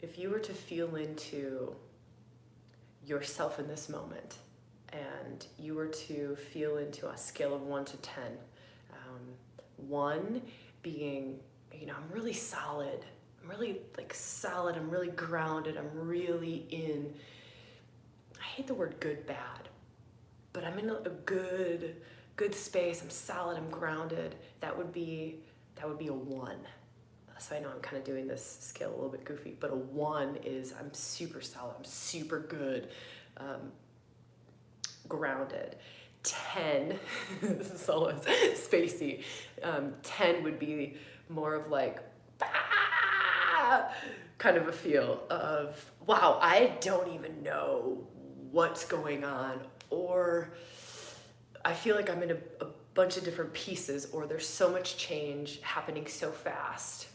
if you were to feel into yourself in this moment, and you were to feel into a scale of 1 to 10, 1 being, you know, I'm really solid, I'm really solid, I'm really grounded, I'm really in, I hate the word good, bad, but I'm in a good space, I'm solid, I'm grounded. That would be a 1. So I know I'm kind of doing this scale a little bit goofy, but a 1 is I'm super solid, I'm super good, grounded. 10, this is so spacey, 10 would be more of like, kind of a feel of, wow, I don't even know what's going on, or I feel like I'm in a bunch of different pieces, or there's so much change happening so fast.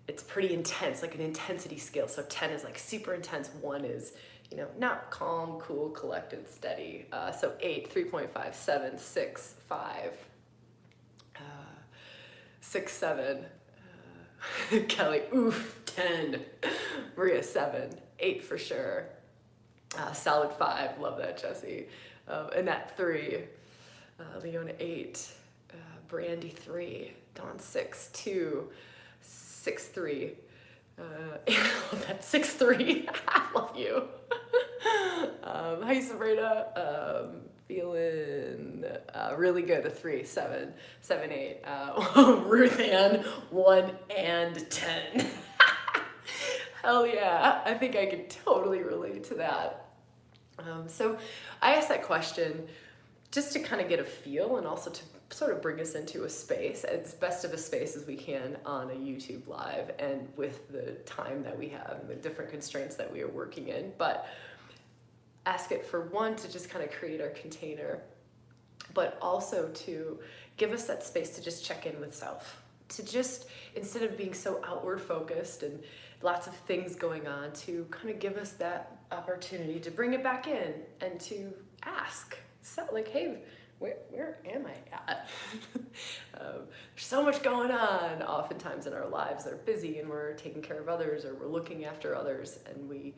It's pretty intense, like an intensity scale. So 10 is like super intense, 1 is, you know, not calm, cool, collected, steady. So 8, 3.5, 7, 6, 5, 6, 7. Kelly, oof, 10. Maria, 7, 8 for sure. Solid 5, love that, Jessie. And that 3, Leona, 8, Brandy, 3, Dawn, 6, 2, 6, 3. That 6, 3. I love you. Hi, Sabrina. Feeling really good. A 3, 7, 7, 8. Ruth Ann, 1 and 10. Hell yeah. I think I can totally relate to that. So I asked that question just to kind of get a feel, and also to sort of bring us into a space, as best of a space as we can on a YouTube live, and with the time that we have and the different constraints that we are working in. But ask it for 1, to just kind of create our container, but also to give us that space to just check in with self, to just, instead of being so outward focused and lots of things going on, to kind of give us that opportunity to bring it back in and to ask, so like, hey, where am I at? There's so much going on oftentimes in our lives. They're busy, and we're taking care of others, or we're looking after others, and we,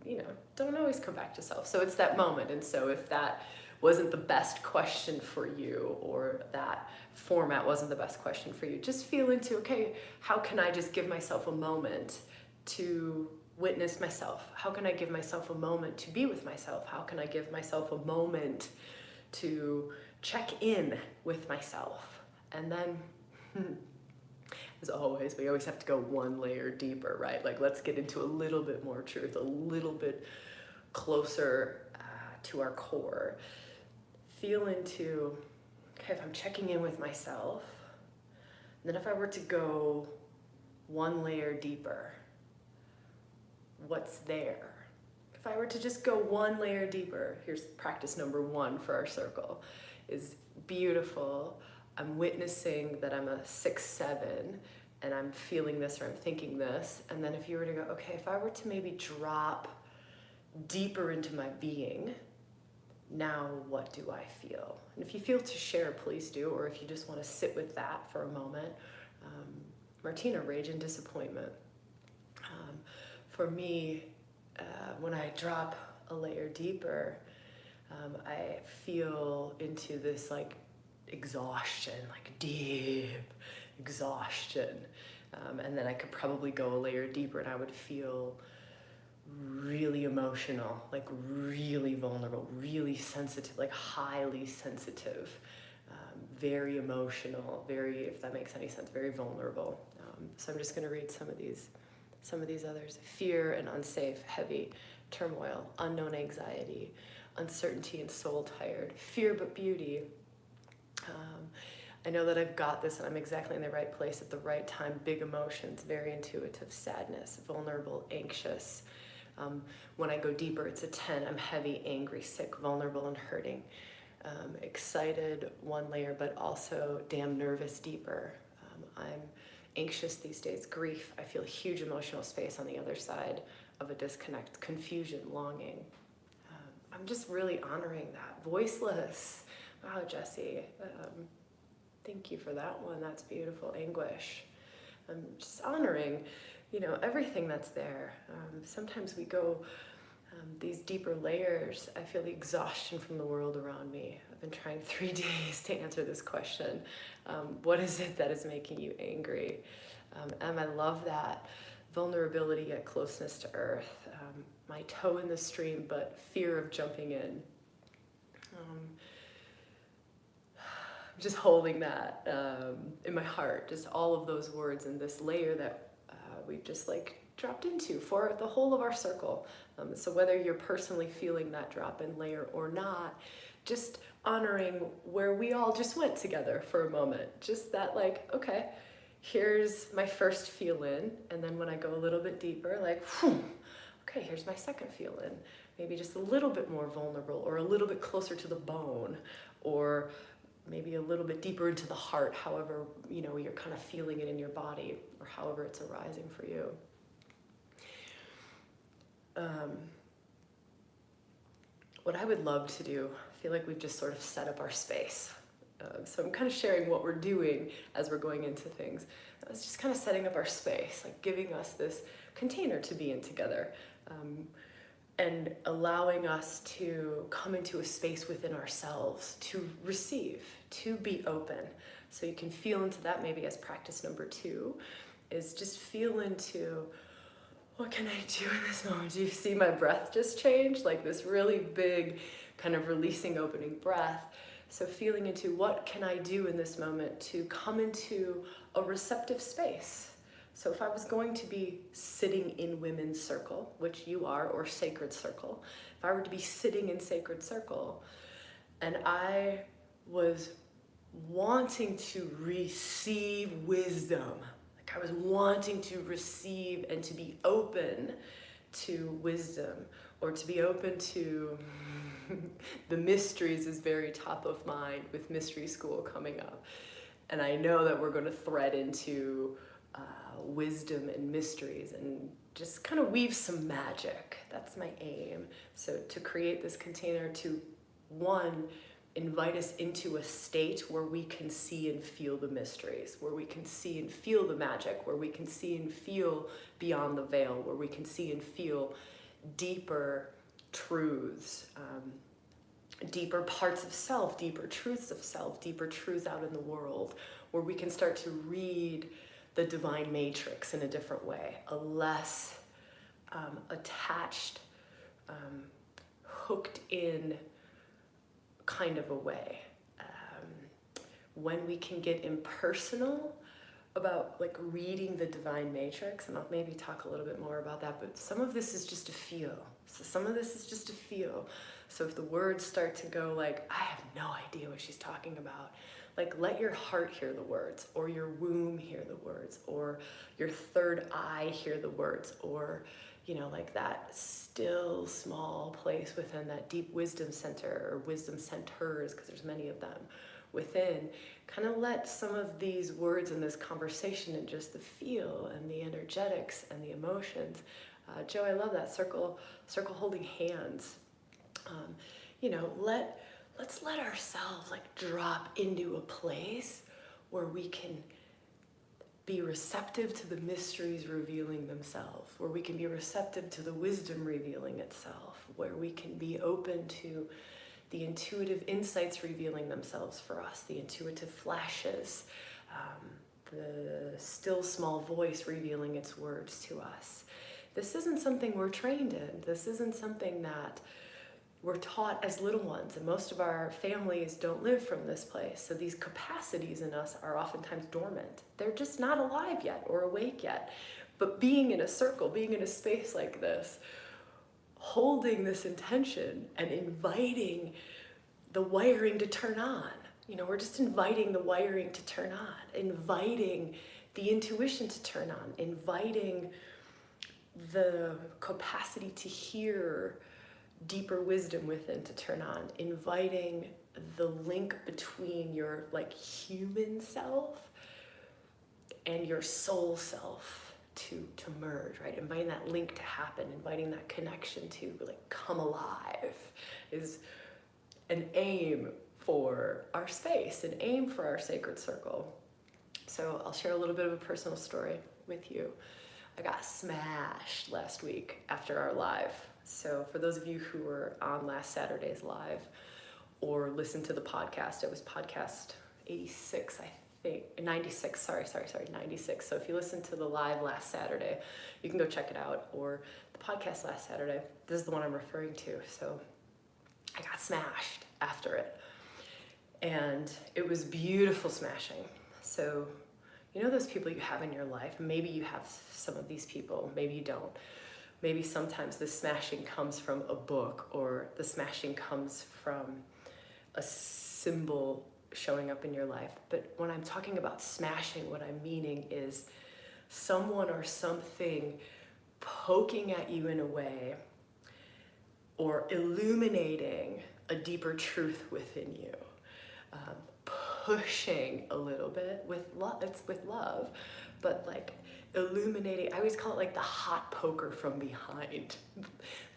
you know, don't always come back to self. So it's that moment. And so if that wasn't the best question for you, or that format wasn't the best question for you, just feel into, okay, how can I just give myself a moment to witness myself? How can I give myself a moment to be with myself? How can I give myself a moment to check in with myself? And then, as always, we always have to go 1 layer deeper, right? Like, let's get into a little bit more truth, a little bit closer to our core. Feel into, okay, if I'm checking in with myself, then if I were to go 1 layer deeper, what's there? If I were to just go 1 layer deeper, here's practice number 1 for our circle, is beautiful. I'm witnessing that I'm a 6, 7, and I'm feeling this, or I'm thinking this. And then if you were to go, okay, if I were to maybe drop deeper into my being, now what do I feel? And if you feel to share, please do, or if you just want to sit with that for a moment. Martina, rage and disappointment. For me, when I drop a layer deeper, I feel into this like exhaustion, like deep exhaustion. And then I could probably go a layer deeper, and I would feel really emotional, like really vulnerable, really sensitive, like highly sensitive, very emotional, very, if that makes any sense, very vulnerable. So I'm just going to read some of these others. Fear and unsafe, heavy, turmoil, unknown anxiety, uncertainty and soul tired, fear but beauty. I know that I've got this, and I'm exactly in the right place at the right time. Big emotions, very intuitive, sadness, vulnerable, anxious. When I go deeper, it's a 10. I'm heavy, angry, sick, vulnerable, and hurting. Excited, 1 layer, but also damn nervous, deeper. I'm anxious these days, grief. I feel huge emotional space on the other side of a disconnect, confusion, longing. I'm just really honoring that. Voiceless. Wow, Jessie. Thank you for that one. That's beautiful. Anguish. I'm just honoring everything that's there. Sometimes we go these deeper layers. I feel the exhaustion from the world around me. I've been trying 3 days to answer this question. What is it that is making you angry? And I love that vulnerability yet closeness to earth. My toe in the stream, but fear of jumping in. Just holding that in my heart, just all of those words in this layer that we've just like dropped into for the whole of our circle. So whether you're personally feeling that drop-in layer or not, just honoring where we all just went together for a moment. Just that like, okay, here's my first feel in, and then when I go a little bit deeper, like, whew, okay, here's my second feel in. Maybe just a little bit more vulnerable, or a little bit closer to the bone, or maybe a little bit deeper into the heart, however, you're kind of feeling it in your body, or however it's arising for you. What I would love to do, I feel like we've just sort of set up our space. So I'm kind of sharing what we're doing as we're going into things. It's just kind of setting up our space, like giving us this container to be in together, and allowing us to come into a space within ourselves, to receive, to be open. So you can feel into that maybe as practice number 2, is just feel into, what can I do in this moment? Do you see my breath just change? Like this really big kind of releasing, opening breath. So feeling into what can I do in this moment to come into a receptive space. So if I was going to be sitting in women's circle, which you are, or sacred circle, if I were to be sitting in sacred circle and I was wanting to receive wisdom, like I was wanting to receive and to be open to wisdom, or to be open to the mysteries is very top of mind with mystery school coming up. And I know that we're going to thread into wisdom and mysteries and just kind of weave some magic. That's my aim. So to create this container to, one, invite us into a state where we can see and feel the mysteries, where we can see and feel the magic, where we can see and feel beyond the veil, where we can see and feel deeper truths, deeper parts of self, deeper truths of self, deeper truths out in the world, where we can start to read the divine matrix in a different way, a less attached, hooked in kind of a way. When we can get impersonal about like reading the divine matrix, and I'll maybe talk a little bit more about that, but some of this is just a feel. So some of this is just a feel. So if the words start to go like, I have no idea what she's talking about, like let your heart hear the words, or your womb hear the words, or your third eye hear the words, or like that still small place within that deep wisdom center, or wisdom centers, because there's many of them within. Kind of let some of these words in this conversation and just the feel and the energetics and the emotions. Joe, I love that circle holding hands. Let's let ourselves like drop into a place where we can be receptive to the mysteries revealing themselves, where we can be receptive to the wisdom revealing itself, where we can be open to the intuitive insights revealing themselves for us, the intuitive flashes, the still small voice revealing its words to us. This isn't something we're trained in. This isn't something that we're taught as little ones, and most of our families don't live from this place. So these capacities in us are oftentimes dormant. They're just not alive yet or awake yet. But being in a circle, being in a space like this, holding this intention and inviting the wiring to turn on. We're just inviting the wiring to turn on, inviting the intuition to turn on, inviting the capacity to hear deeper wisdom within to turn on, inviting the link between your like human self and your soul self to merge, right? Inviting that link to happen, inviting that connection to like come alive is an aim for our space, an aim for our sacred circle. So I'll share a little bit of a personal story with you. I got smashed last week after our live. So for those of you who were on last Saturday's live or listened to the podcast, it was podcast 86, I think, 96, sorry, 96. So if you listened to the live last Saturday, you can go check it out, or the podcast last Saturday. This is the one I'm referring to. So I got smashed after it, and it was beautiful smashing. So you know those people you have in your life, maybe you have some of these people, maybe you don't. Maybe sometimes the smashing comes from a book, or the smashing comes from a symbol showing up in your life. But when I'm talking about smashing, what I'm meaning is someone or something poking at you in a way, or illuminating a deeper truth within you, pushing a little bit with love. It's with love, but like illuminating. I always call it like the hot poker from behind.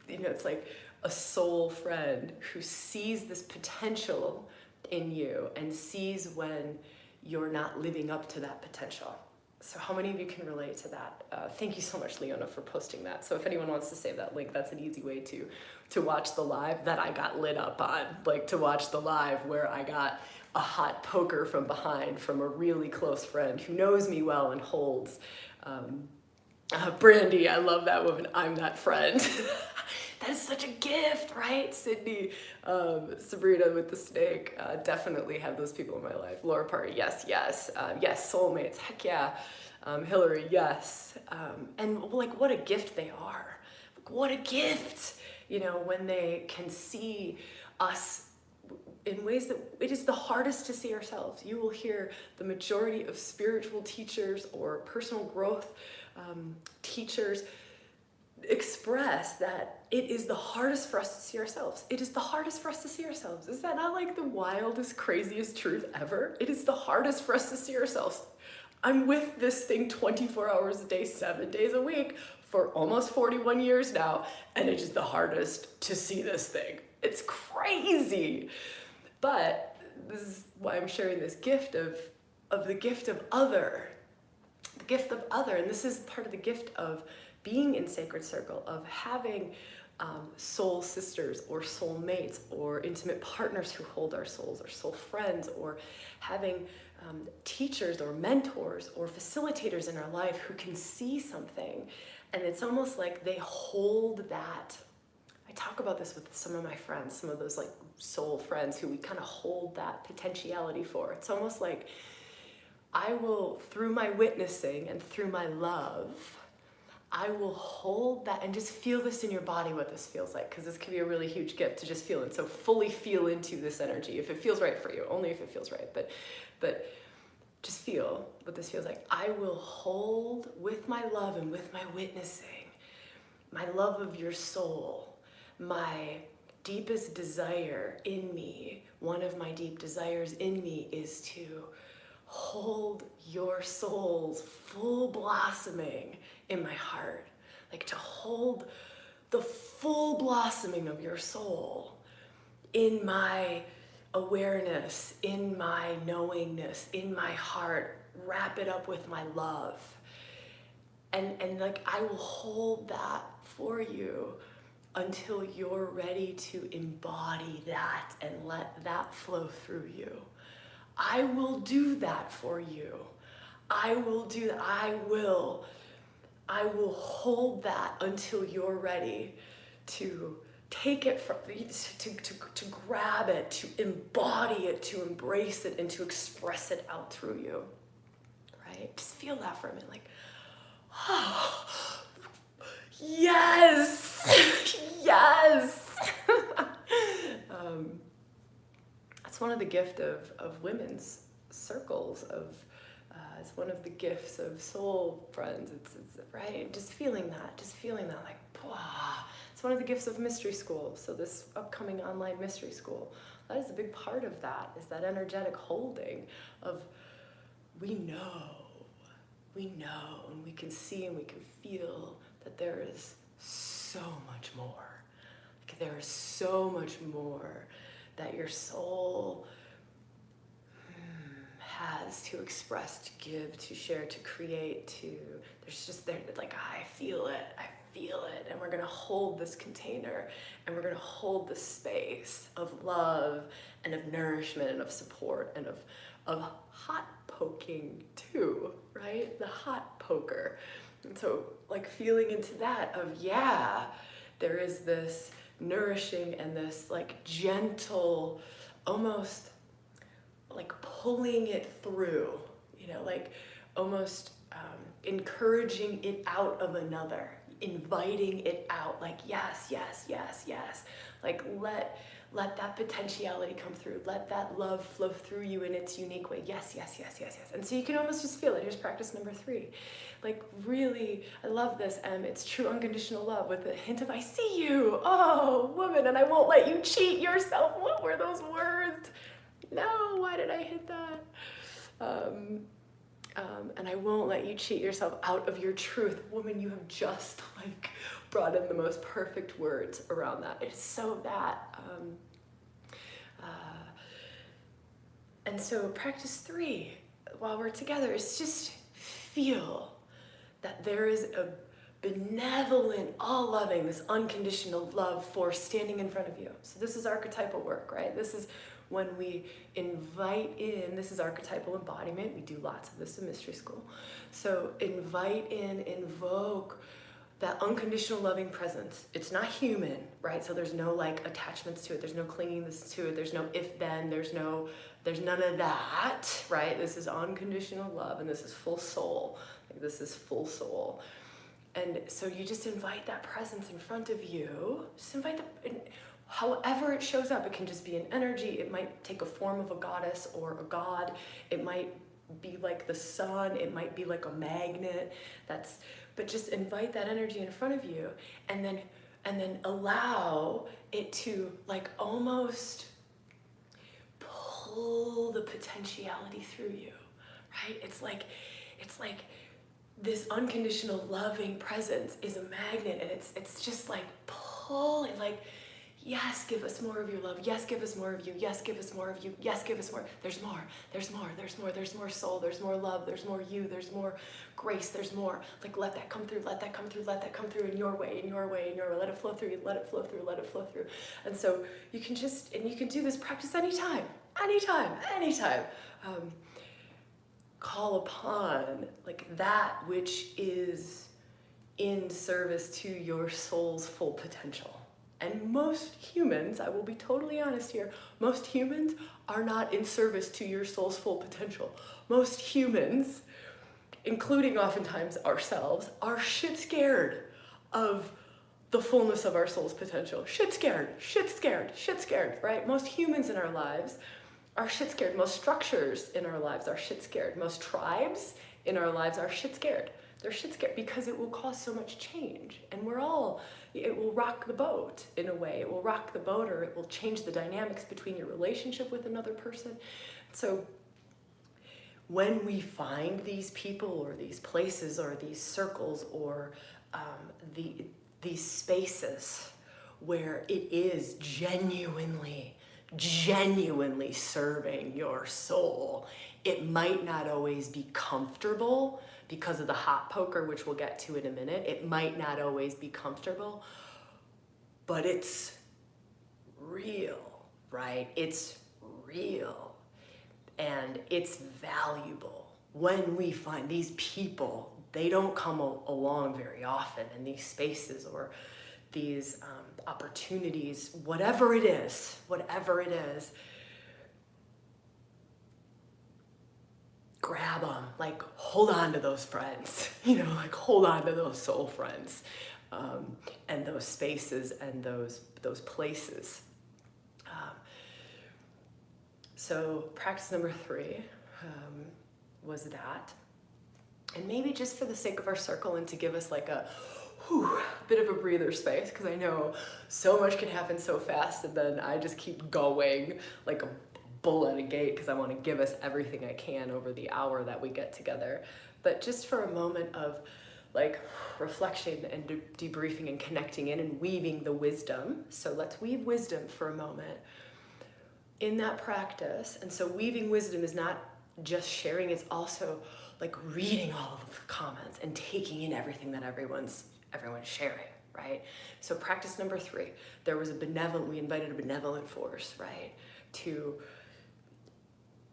You know, it's like a soul friend who sees this potential in you and sees when you're not living up to that potential. So how many of you can relate to that? Thank you so much, Leona, for posting that. So if anyone wants to save that link, that's an easy way to watch the live that I got lit up on. Like to watch the live where I got a hot poker from behind from a really close friend who knows me well and holds. Brandy, I love that woman. I'm that friend. That is such a gift, right? Sydney, Sabrina with the snake, definitely have those people in my life. Laura Party, yes. Yes, soulmates, heck yeah. Hillary, yes. And like, what a gift they are. What a gift, you know, when they can see us in ways that it is the hardest to see ourselves. You will hear the majority of spiritual teachers or personal growth teachers express that it is the hardest for us to see ourselves. It is the hardest for us to see ourselves. Is that not like the wildest, craziest truth ever? It is the hardest for us to see ourselves. I'm with this thing 24 hours a day, 7 days a week for almost 41 years now, and it is the hardest to see this thing. It's crazy. But this is why I'm sharing this gift of the gift of other. The gift of other, and this is part of the gift of being in sacred circle, of having soul sisters or soul mates or intimate partners who hold our souls, or soul friends, or having teachers or mentors or facilitators in our life who can see something. And it's almost like they hold that. I talk about this with some of my friends, some of those like soul friends who we kind of hold that potentiality for. It's almost like I will, through my witnessing and through my love, I will hold that and just feel this in your body, what this feels like, because this can be a really huge gift to just feel it. So fully feel into this energy if it feels right for you, only if it feels right, but just feel what this feels like. I will hold with my love and with my witnessing, my love of your soul, my deepest desire in me. One of my deep desires in me is to hold your soul's full blossoming in my heart. Like to hold the full blossoming of your soul in my awareness, in my knowingness, in my heart. Wrap it up with my love. And like I will hold that for you until you're ready to embody that and let that flow through you. I will do that for you. I will do that. I will hold that until you're ready to take it from, to grab it, to embody it, to embrace it, and to express it out through you. Right? Just feel that for a minute, like, oh, yes, yes. That's one of the gifts of women's circles, it's one of the gifts of soul friends. It's right, just feeling that, like, wow. It's one of the gifts of mystery school. So this upcoming online mystery school, that is a big part of that, is that energetic holding of we know, and we can see and we can feel that there is so much more. Like there is so much more that your soul has to express, to give, to share, to create, to, there's just, there, like, I feel it, and we're gonna hold this container, and we're gonna hold this space of love, and of nourishment, and of support, and of hot poking too, right? The hot poker. And so, like, feeling into that of, yeah, there is this nourishing and this, like, gentle, almost like pulling it through, you know, like almost encouraging it out of another, inviting it out, like, yes, yes, yes, yes. Like, let that potentiality come through. Let that love flow through you in its unique way. Yes, yes, yes, yes, yes. And so you can almost just feel it. Here's practice number 3. Like, really, I love this. It's true unconditional love with a hint of, I see you. Oh, woman, and I won't let you cheat yourself. What were those words? No, why did I hit that? And I won't let you cheat yourself out of your truth. Woman, you have just, like, brought in the most perfect words around that. It's so that. And so practice 3, while we're together, is just feel that there is a benevolent, all-loving, this unconditional love force standing in front of you. So this is archetypal work, right? This is when we invite in, this is archetypal embodiment. We do lots of this in Mystery School. So invite in, invoke that unconditional loving presence. It's not human, right? So there's no, like, attachments to it. There's no clinginess to it. There's no if-then. There's none of that, right? This is unconditional love, and this is full soul. Like, this is full soul. And so you just invite that presence in front of you. Just invite however it shows up. It can just be an energy. It might take a form of a goddess or a god. It might be like the sun. It might be like a magnet. But just invite that energy in front of you, and then allow it to, like, almost pull the potentiality through you, right? It's like this unconditional loving presence is a magnet, and it's just like pulling, like, yes, give us more of your love. Yes, give us more of you. Yes, give us more of you. Yes, give us more. There's more. There's more. There's more. There's more soul. There's more love. There's more you. There's more grace. There's more. Like, let that come through. Let that come through. Let that come through in your way. In your way. In your way. Let it flow through you. Let it flow through. Let it flow through. And so you can do this practice anytime. Anytime. Anytime. Call upon, like, that which is in service to your soul's full potential. And most humans, I will be totally honest here, most humans are not in service to your soul's full potential. Most humans, including oftentimes ourselves, are shit scared of the fullness of our soul's potential. Shit scared, right? Most humans in our lives are shit scared. Most structures in our lives are shit scared. Most tribes in our lives are shit scared. They're shit scared because it will cause so much change. And it will rock the boat in a way. It will rock the boat, or it will change the dynamics between your relationship with another person. So when we find these people or these places or these circles or these spaces where it is genuinely serving your soul, it might not always be comfortable because of the hot poker, which we'll get to in a minute. It might not always be comfortable, but it's real, right? It's real, and it's valuable. When we find these people, they don't come along very often in these spaces or these opportunities, whatever it is, grab them, like, hold on to those friends, like, hold on to those soul friends, and those spaces and those places. So practice number 3 was that. And maybe just for the sake of our circle and to give us, like, a bit of a breather space, because I know so much can happen so fast, and then I just keep going like a bull at a gate because I want to give us everything I can over the hour that we get together. But just for a moment of, like, reflection and debriefing and connecting in and weaving the wisdom. So let's weave wisdom for a moment in that practice. And so weaving wisdom is not just sharing, it's also like reading all of the comments and taking in everything that everyone's sharing, right? So practice number 3, we invited a benevolent force, right? To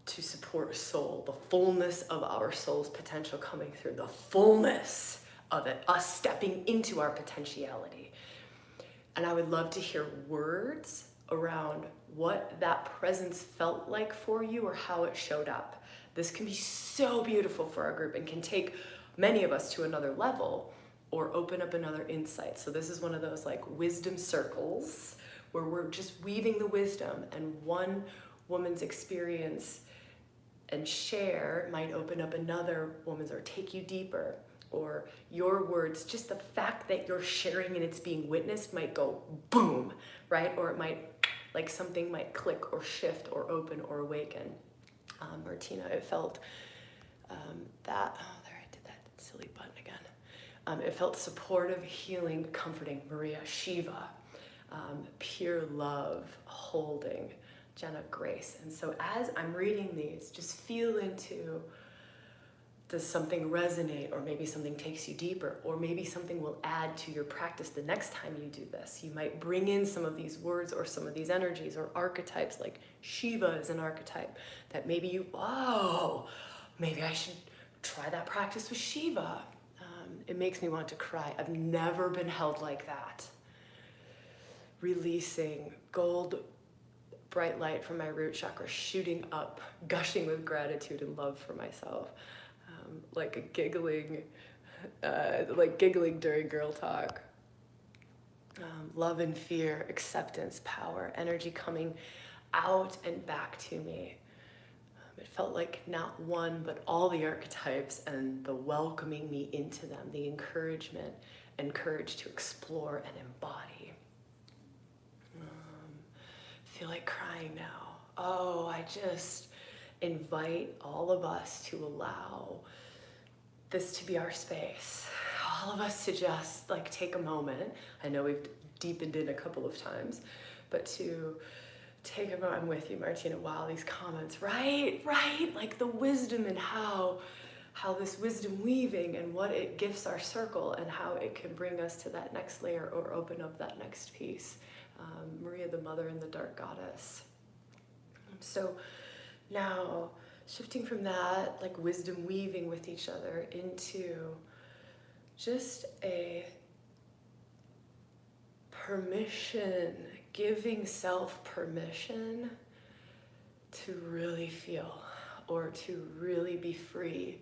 support soul, the fullness of our soul's potential coming through, the fullness of it, us stepping into our potentiality. And I would love to hear words around what that presence felt like for you or how it showed up. This can be so beautiful for our group and can take many of us to another level or open up another insight. So this is one of those like wisdom circles where we're just weaving the wisdom, and one woman's experience and share might open up another woman's or take you deeper, or your words, just the fact that you're sharing and it's being witnessed might go boom, right? Or it might, like something might click or shift or open or awaken. Martina, it felt that, oh, there, I did that silly button again. It felt supportive, healing, comforting. Maria, Shiva, pure love, holding. Jenna, grace. And so as I'm reading these, just feel into, does something resonate, or maybe something takes you deeper, or maybe something will add to your practice the next time you do this. You might bring in some of these words or some of these energies or archetypes, like Shiva is an archetype that maybe you, oh, maybe I should try that practice with Shiva. It makes me want to cry. I've never been held like that. Releasing gold, bright light from my root chakra, shooting up, gushing with gratitude and love for myself. Like giggling during girl talk. Love and fear, acceptance, power, energy coming out and back to me. It felt like not one, but all the archetypes, and the welcoming me into them, the encouragement and courage to explore and embody. Feel like crying now. Oh, I just invite all of us to allow this to be our space. All of us to just like take a moment. I know we've deepened in a couple of times, but to take a moment. I'm with you, Martina. Wow, these comments, right? Like the wisdom and how this wisdom weaving and what it gifts our circle and how it can bring us to that next layer or open up that next piece. Maria, the mother and the dark goddess. So now shifting from that, like wisdom weaving with each other, into just a permission, giving self permission to really feel, or to really be free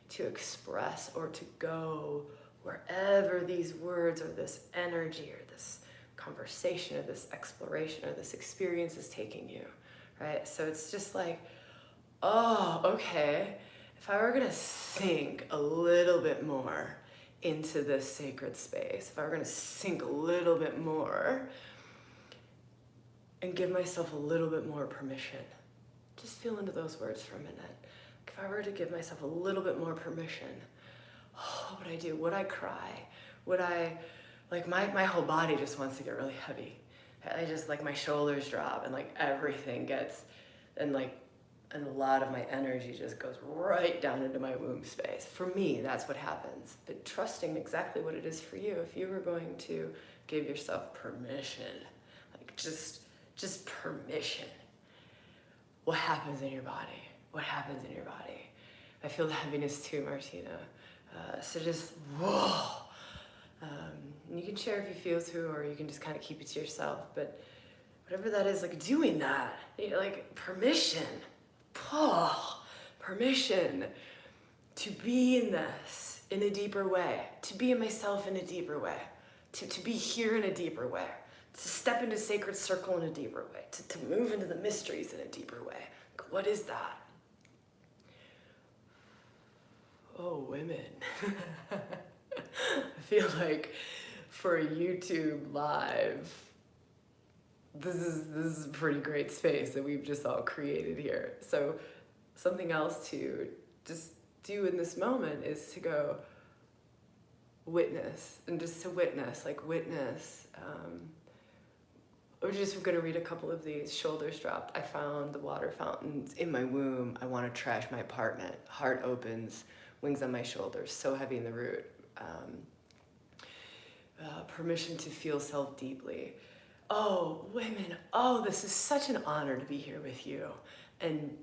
to express, or to go wherever these words or this energy or this conversation or this exploration or this experience is taking you, right? So it's just like, oh, okay, if I were gonna sink a little bit more into this sacred space, if I were gonna sink a little bit more and give myself a little bit more permission, just feel into those words for a minute. If I were to give myself a little bit more permission, what would I do? Would I cry? Would I, like my whole body just wants to get really heavy. I just, like my shoulders drop and like everything gets, and a lot of my energy just goes right down into my womb space. For me, that's what happens. But trusting exactly what it is for you, if you were going to give yourself permission, like just permission, what happens in your body? What happens in your body? I feel the heaviness too, Martina. So just, whoa. And you can share if you feel to, or you can just kind of keep it to yourself. But whatever that is, like doing that, like permission. Permission to be in this in a deeper way, to be in myself in a deeper way, to be here in a deeper way, to step into sacred circle in a deeper way, to move into the mysteries in a deeper way. What is that? Oh, women. I feel like for a YouTube live, this is a pretty great space that we've just all created here. So something else to just do in this moment is to go witness, and just to witness, like witness We're just gonna read a couple of these. Shoulders dropped. I found the water fountains in my womb. I want to trash my apartment. Heart opens. Wings on my shoulders. So heavy in the root. Permission to feel self deeply. Oh, women. Oh, this is such an honor to be here with you. And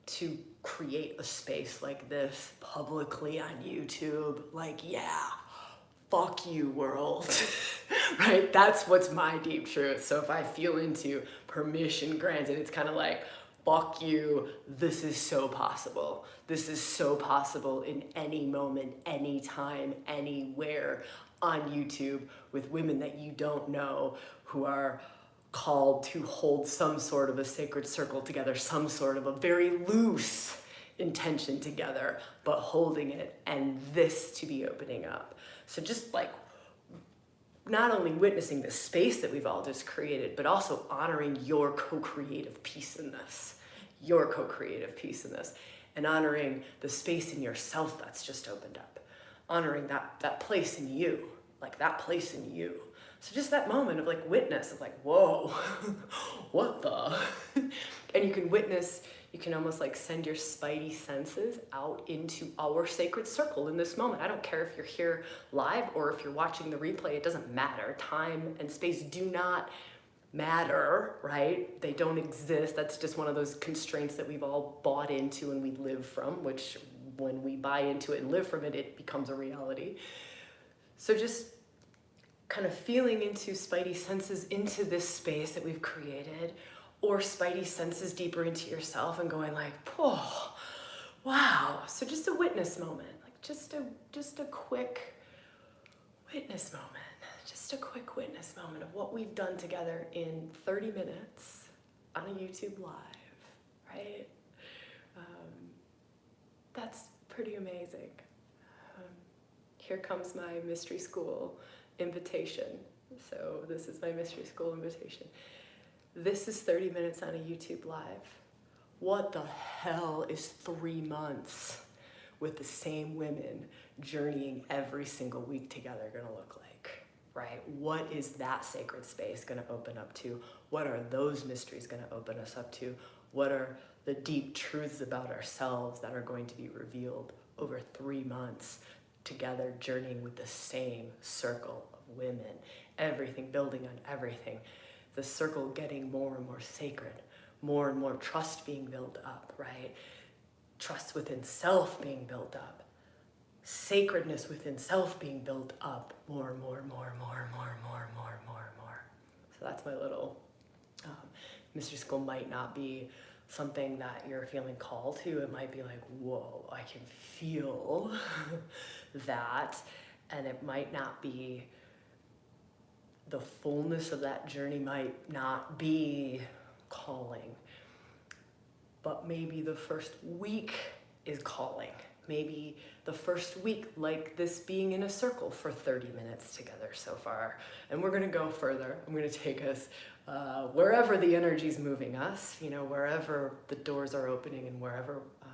to create a space like this publicly on YouTube. Like, yeah. Fuck you, world. Right? That's what's my deep truth. So if I feel into permission granted, it's kind of like, fuck you, this is so possible. This is so possible in any moment, anytime, anywhere on YouTube with women that you don't know who are called to hold some sort of a sacred circle together, some sort of a very loose intention together, but holding it, and this to be opening up. So just like not only witnessing the space that we've all just created, but also honoring your co-creative piece in this, and honoring the space in yourself that's just opened up, honoring that place in you, like that place in you. So just that moment of like witness of like, whoa, what the? And you can witness, you can almost like send your spidey senses out into our sacred circle in this moment. I don't care if you're here live or if you're watching the replay, it doesn't matter. Time and space do not matter, right? They don't exist. That's just one of those constraints that we've all bought into and we live from, which when we buy into it and live from it, it becomes a reality. So just kind of feeling into spidey senses into this space that we've created, or spidey senses deeper into yourself and going like, oh, wow. So just a witness moment, like just a quick witness moment, just a quick witness moment of what we've done together in 30 minutes on a YouTube live, right? That's pretty amazing. Here comes my mystery school invitation. So this is my mystery school invitation. This is 30 minutes on a YouTube live. What the hell is 3 months with the same women journeying every single week together gonna look like, right? What is that sacred space gonna open up to? What are those mysteries gonna open us up to? What are the deep truths about ourselves that are going to be revealed over 3 months together, journeying with the same circle of women, everything building on everything, the circle getting more and more sacred, more and more trust being built up, right? Trust within self being built up, sacredness within self being built up, more and more and more and more and more and more and more and more and more. So that's my little mystery school. Might not be something that you're feeling called to. It might be like, whoa, I can feel that. And it might not be, the fullness of that journey might not be calling, but maybe the first week is calling. Maybe the first week, like this being in a circle for 30 minutes together so far. And we're gonna go further. I'm gonna take us wherever the energy's moving us, you know, wherever the doors are opening and wherever we're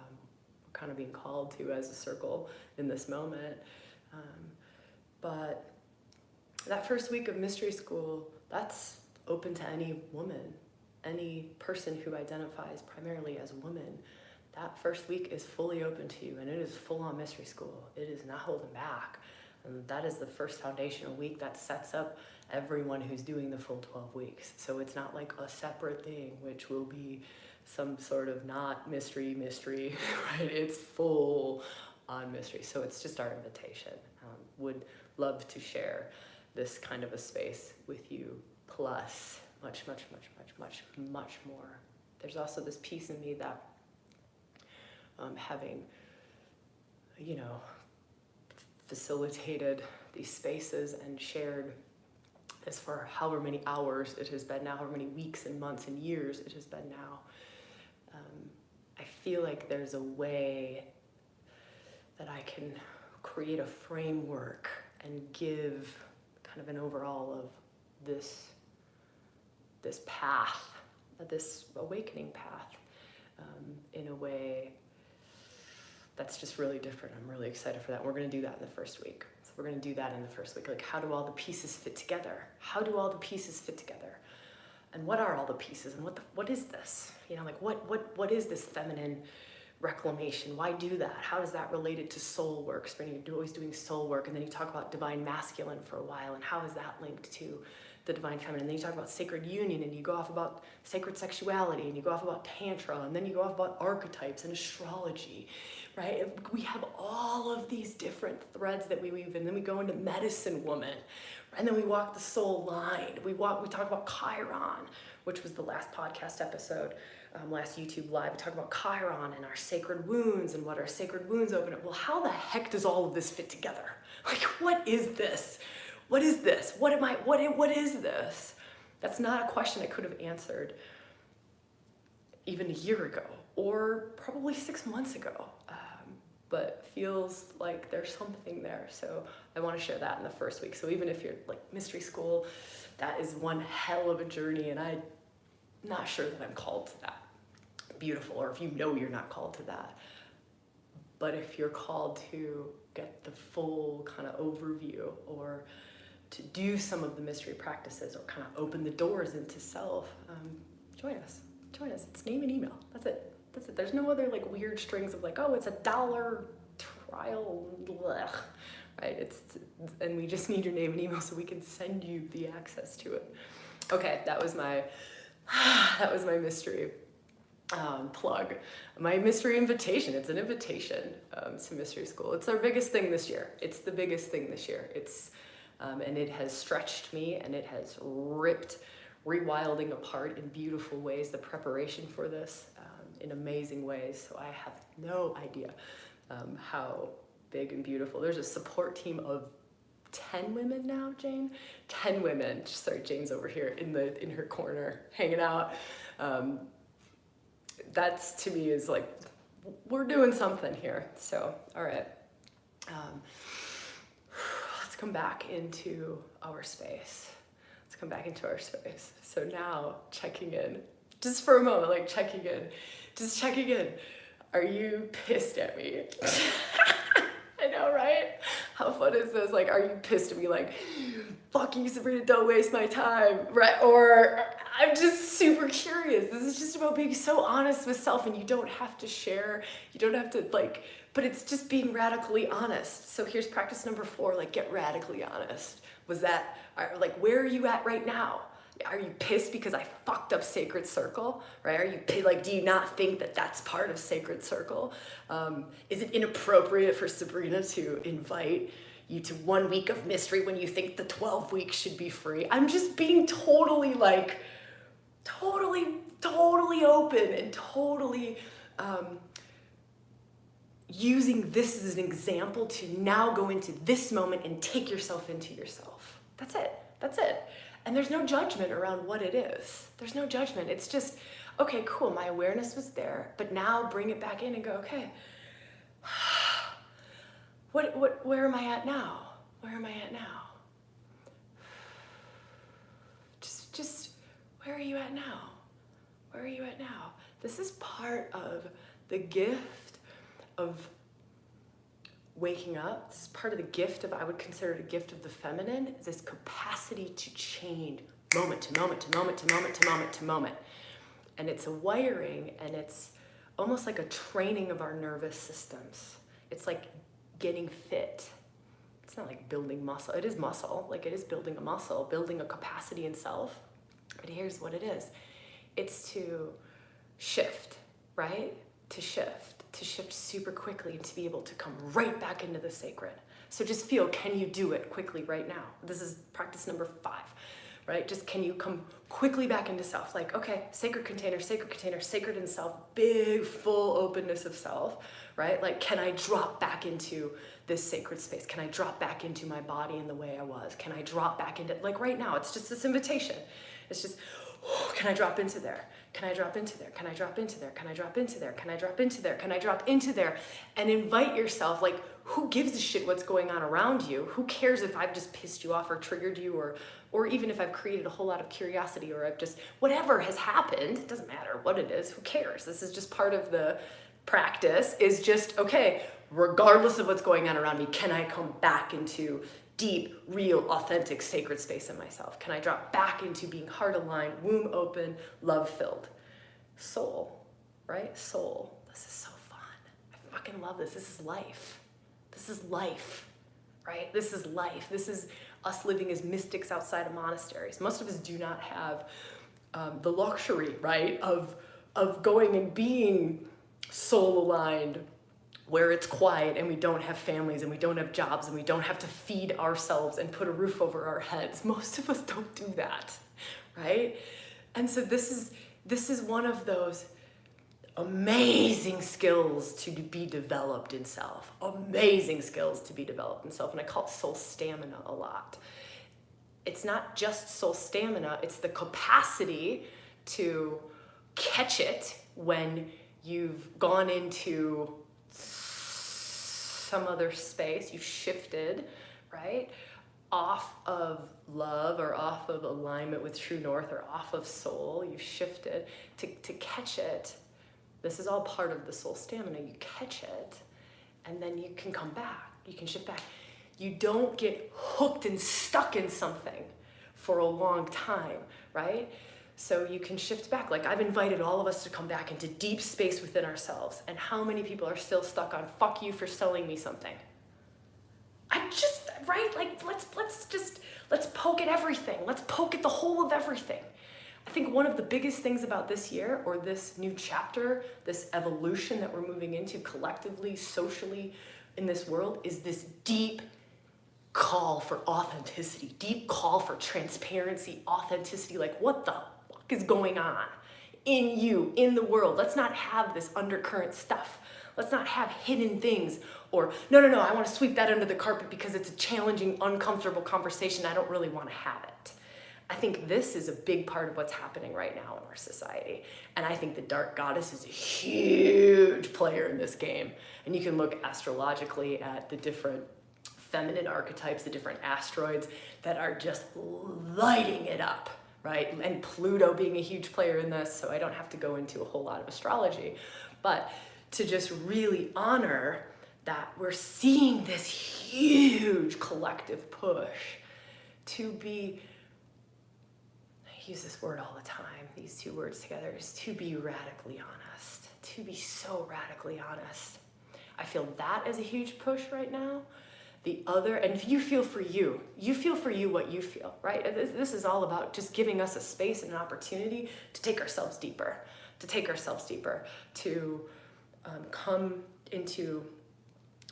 kind of being called to as a circle in this moment. But that first week of mystery school, that's open to any woman, any person who identifies primarily as a woman. That first week is fully open to you, and it is full on mystery school. It is not holding back. And that is the first foundational week that sets up everyone who's doing the full 12 weeks. So it's not like a separate thing, which will be some sort of not mystery, right? It's full on mystery. So it's just our invitation. Would love to share this kind of a space with you, plus much, much, much, much, much, much more. There's also this piece in me that having, you know, facilitated these spaces and shared this for however many hours it has been now, however many weeks and months and years it has been now, I feel like there's a way that I can create a framework and give kind of an overall of this path, this awakening path, in a way that's just really different. I'm really excited for that. We're going to do that in the first week. So we're going to do that in the first week. Like, how do all the pieces fit together? How do all the pieces fit together? And what are all the pieces, and what is this? You know, like what is this feminine reclamation? Why do that? How does that relate it to soul work? Sabrina, you're always doing soul work, and then you talk about divine masculine for a while, and how is that linked to the divine feminine? And then you talk about sacred union, and you go off about sacred sexuality, and you go off about tantra, and then you go off about archetypes and astrology, right? We have all of these different threads that we weave, and then we go into medicine woman, and then we walk the soul line. We talk about Chiron, which was the last podcast episode, last YouTube live. We talk about Chiron and our sacred wounds and what our sacred wounds open up. Well, how the heck does all of this fit together? Like, what is this? What is this? What is this? That's not a question I could have answered even a year ago, or probably 6 months ago. But feels like there's something there. So I want to share that in the first week. So even if you're like mystery school, that is one hell of a journey, and I'm not sure that I'm called to that. Beautiful, or if you know you're not called to that. But if you're called to get the full kind of overview, or to do some of the mystery practices, or kind of open the doors into self, join us. It's name and email. That's it. There's no other like weird strings of like, oh, it's $1 trial, blech, right? And we just need your name and email so we can send you the access to it. Okay, that was my mystery plug. My mystery invitation. It's an invitation to mystery school. It's our biggest thing this year. It's the biggest thing this year. And it has stretched me, and it has ripped ReWilding apart in beautiful ways, the preparation for this, in amazing ways. So I have no idea how big and beautiful. There's a support team of 10 women now, Jane? 10 women. Sorry, Jane's over here in her corner hanging out. That's, to me, is like, we're doing something here. So, all right. Let's come back into our space. So now, checking in, just for a moment, like checking in. Are you pissed at me? I know, right? How fun is this? Like, are you pissed at me? Like, fuck you, Sabrina, don't waste my time, right? Or I'm just super curious. This is just about being so honest with self, and you don't have to share. You don't have to like, but it's just being radically honest. So here's practice number 4, like get radically honest. Was that, like, where are you at right now? Are you pissed because I fucked up Sacred Circle, right? Are you like, do you not think that that's part of Sacred Circle? Is it inappropriate for Sabrina to invite you to 1 week of mystery when you think the 12 weeks should be free? I'm just being totally like, totally open, and totally using this as an example to now go into this moment and take yourself into yourself. That's it. And there's no judgment around what it is. There's no judgment. It's just, okay, cool, my awareness was there, but now bring it back in and go, okay, where am I at now? Just, where are you at now? This is part of the gift of waking up. This is part of the gift of, I would consider it a gift of the feminine, this capacity to change moment to moment to moment to moment to moment to moment. And it's a wiring, and it's almost like a training of our nervous systems. It's like getting fit. It's not like building muscle. It is muscle, like it is building a muscle, building a capacity in self. But here's what it is. It's to shift, right? To shift super quickly, and to be able to come right back into the sacred. So just feel, can you do it quickly right now? This is practice number 5, right? Just, can you come quickly back into self? Like, okay, sacred container, sacred in self, big, full openness of self, right? Like, can I drop back into this sacred space? Can I drop back into my body in the way I was? Can I drop back into, like right now, it's just this invitation. It's just, can I drop into there? Can I drop into there? Can I drop into there? Can I drop into there? Can I drop into there? Can I drop into there? And invite yourself, like, who gives a shit what's going on around you? Who cares if I've just pissed you off or triggered you, or even if I've created a whole lot of curiosity, or I've just, whatever has happened, it doesn't matter what it is, who cares? This is just part of the practice, is just, okay, regardless of what's going on around me, can I come back into deep, real, authentic, sacred space in myself? Can I drop back into being heart aligned, womb open, love filled? Soul, right? Soul. This is so fun. I fucking love this. This is life. This is life, right? This is life. This is us living as mystics outside of monasteries. Most of us do not have the luxury, right, of going and being soul aligned, where it's quiet and we don't have families and we don't have jobs and we don't have to feed ourselves and put a roof over our heads. Most of us don't do that, right? And so this is one of those amazing skills to be developed in self. Amazing skills to be developed in self. And I call it soul stamina a lot. It's not just soul stamina, it's the capacity to catch it when you've gone into some other space, you've shifted, right? Off of love or off of alignment with true north or off of soul, you've shifted to catch it. This is all part of the soul stamina. You catch it and then you can come back, you can shift back. You don't get hooked and stuck in something for a long time, right? So you can shift back. Like I've invited all of us to come back into deep space within ourselves. And how many people are still stuck on, fuck you for selling me something? I just, right? Like let's poke at everything. Let's poke at the whole of everything. I think one of the biggest things about this year or this new chapter, this evolution that we're moving into collectively, socially in this world is this deep call for authenticity, deep call for transparency, authenticity. Like what the fuck is going on in you, in the world? Let's not have this undercurrent stuff. Let's not have hidden things or no, I want to sweep that under the carpet because it's a challenging, uncomfortable conversation. I don't really want to have it. I think this is a big part of what's happening right now in our society. And I think the dark goddess is a huge player in this game. And you can look astrologically at the different feminine archetypes, the different asteroids that are just lighting it up, right? And Pluto being a huge player in this, so I don't have to go into a whole lot of astrology, but to just really honor that we're seeing this huge collective push to be, I use this word all the time, these two words together, is to be radically honest, to be so radically honest. I feel that as a huge push right now. The other, and if you feel for you what you feel, right? This is all about just giving us a space and an opportunity to take ourselves deeper, to come into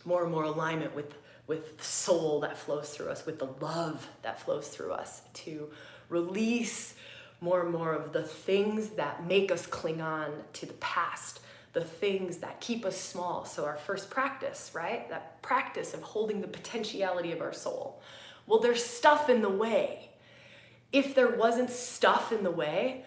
more and more alignment with the soul that flows through us, with the love that flows through us, to release more and more of the things that make us cling on to the past, the things that keep us small. So our first practice, right? That practice of holding the potentiality of our soul. Well, there's stuff in the way. If there wasn't stuff in the way,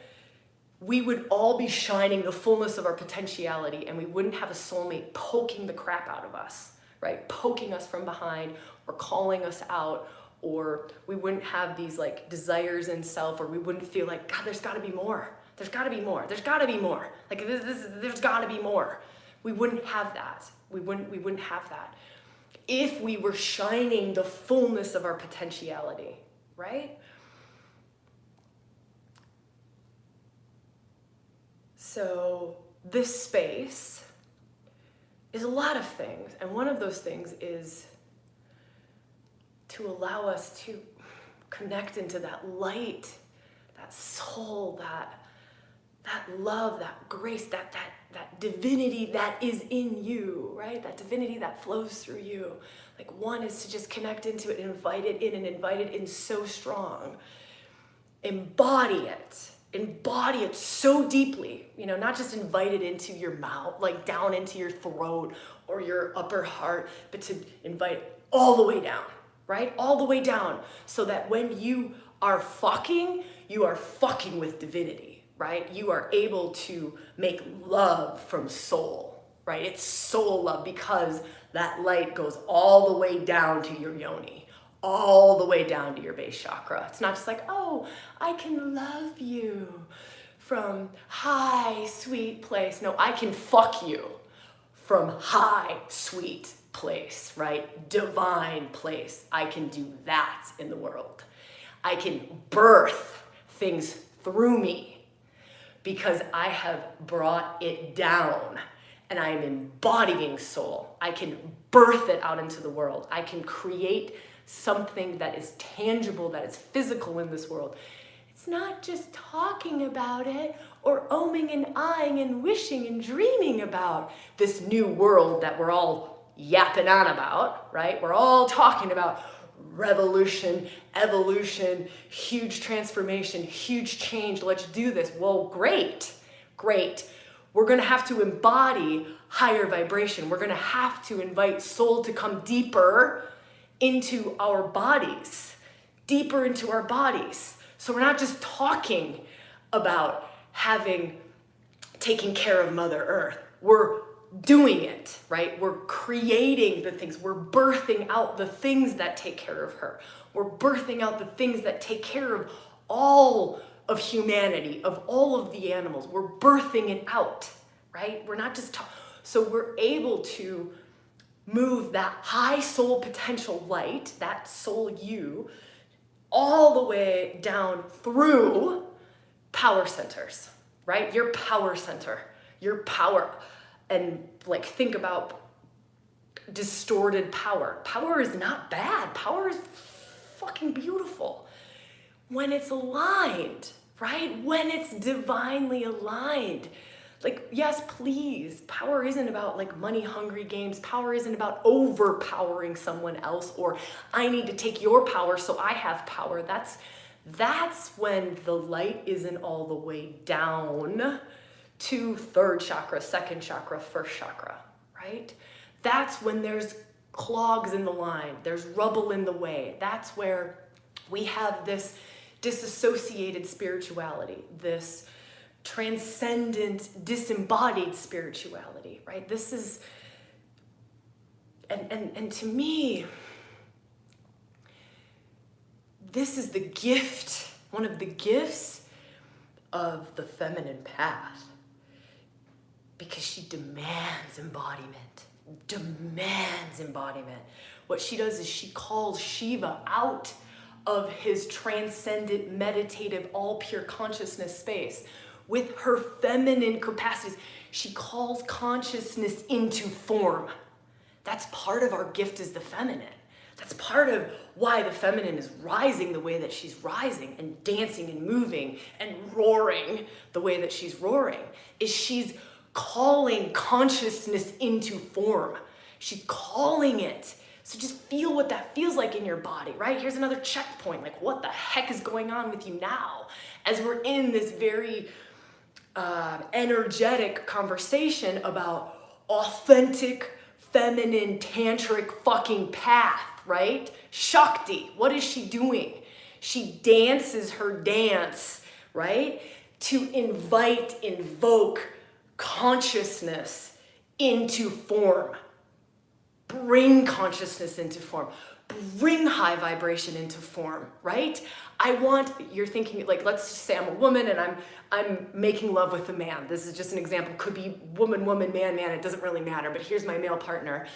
we would all be shining the fullness of our potentiality and we wouldn't have a soulmate poking the crap out of us, right? Poking us from behind or calling us out, or we wouldn't have these like desires in self, or we wouldn't feel like, God, there's gotta be more. There's gotta be more. There's gotta be more. Like there's gotta be more. We wouldn't have that. We wouldn't have that if we were shining the fullness of our potentiality, right? So this space is a lot of things, and one of those things is to allow us to connect into that light, that soul, that love, that grace, that divinity that is in you, right? That divinity that flows through you. Like one is to just connect into it and invite it in so strong. Embody it so deeply, not just invite it into your mouth, like down into your throat or your upper heart, but to invite it all the way down, right? All the way down, so that when you are fucking with divinity, right? You are able to make love from soul, right? It's soul love because that light goes all the way down to your yoni, all the way down to your base chakra. It's not just like, oh, I can love you from high, sweet place. No, I can fuck you from high, sweet place, right? Divine place. I can do that in the world. I can birth things through me because I have brought it down and I am embodying soul. I can birth it out into the world. I can create something that is tangible, that is physical in this world. It's not just talking about it or oming and eyeing and wishing and dreaming about this new world that we're all yapping on about, right? We're all talking about revolution, evolution, huge transformation, huge change. Let's do this. Well, great. We're going to have to embody higher vibration. We're going to have to invite soul to come deeper into our bodies, deeper into our bodies. So we're not just talking about taking care of Mother Earth. We're doing it, right? We're creating the things. We're birthing out the things that take care of her. We're birthing out the things that take care of all of humanity, of all of the animals. We're birthing it out, right? We're not just so we're able to move that high soul potential light, that soul you, all the way down through power centers, right? Your power center, your power. And like, think about distorted power. Power is not bad. Power is fucking beautiful when it's aligned, right? When it's divinely aligned. Like, yes, please, power isn't about like money hungry games. Power isn't about overpowering someone else or I need to take your power so I have power. That's when the light isn't all the way down to third chakra, second chakra, first chakra, right? That's when there's clogs in the line, there's rubble in the way. That's where we have this disassociated spirituality, this transcendent, disembodied spirituality, right? This is, and to me, this is the gift, one of the gifts of the feminine path, because she demands embodiment. What she does is she calls Shiva out of his transcendent, meditative, all pure consciousness space. With her feminine capacities, she calls consciousness into form. That's part of our gift as the feminine. That's part of why the feminine is rising the way that she's rising and dancing and moving and roaring the way that she's roaring, is she's calling consciousness into form. She's calling it. So just feel what that feels like in your body, right? Here's another checkpoint. Like, what the heck is going on with you now? As we're in this very energetic conversation about authentic, feminine, tantric fucking path, right? Shakti, what is she doing? She dances her dance, right? To invoke consciousness into form. Bring consciousness into form. Bring high vibration into form, right? You're thinking, like, let's just say I'm a woman and I'm making love with a man. This is just an example. Could be woman, man, it doesn't really matter, but here's my male partner.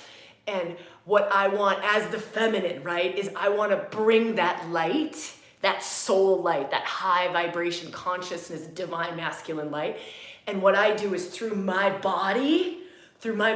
And what I want as the feminine, right, is I want to bring that light, that soul light, that high vibration consciousness, divine masculine light. And what I do is through my body, through my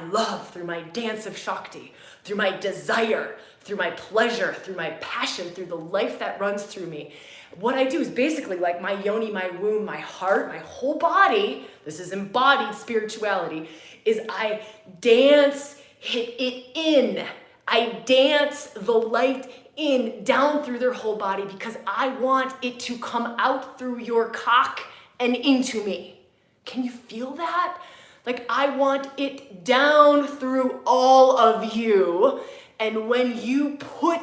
love, through my dance of Shakti, through my desire, through my pleasure, through my passion, through the life that runs through me. What I do is basically like my yoni, my womb, my heart, my whole body, this is embodied spirituality, is I dance it in. I dance the light in, down through their whole body, because I want it to come out through your cock and into me. Can you feel that? Like, I want it down through all of you. And when you put